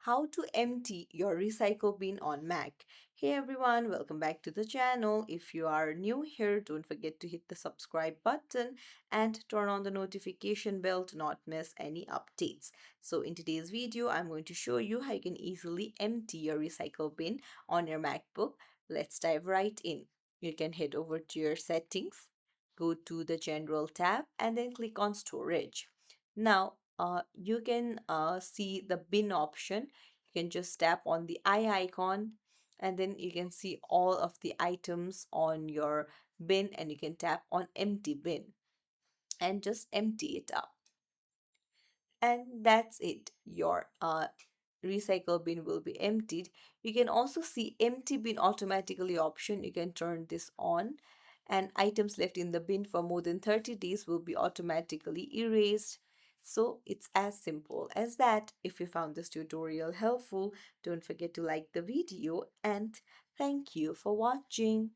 how to empty your recycle bin on Mac. Hey everyone, welcome back to the channel. If you are new here, don't forget to hit the subscribe button and turn on the notification bell to not miss any updates. So in today's video, I'm going to show you how you can easily empty your recycle bin on your MacBook. Let's dive right in. You can head over to your settings, go to the general tab and then click on storage. Now, you can see the bin option. You can just tap on the eye icon and then you can see all of the items on your bin, and you can tap on empty bin and just empty it up. And that's it. Your recycle bin will be emptied. You can also see empty bin automatically option. You can turn this on, and items left in the bin for more than 30 days will be automatically erased. So it's as simple as that. If you found this tutorial helpful, don't forget to like the video, and thank you for watching.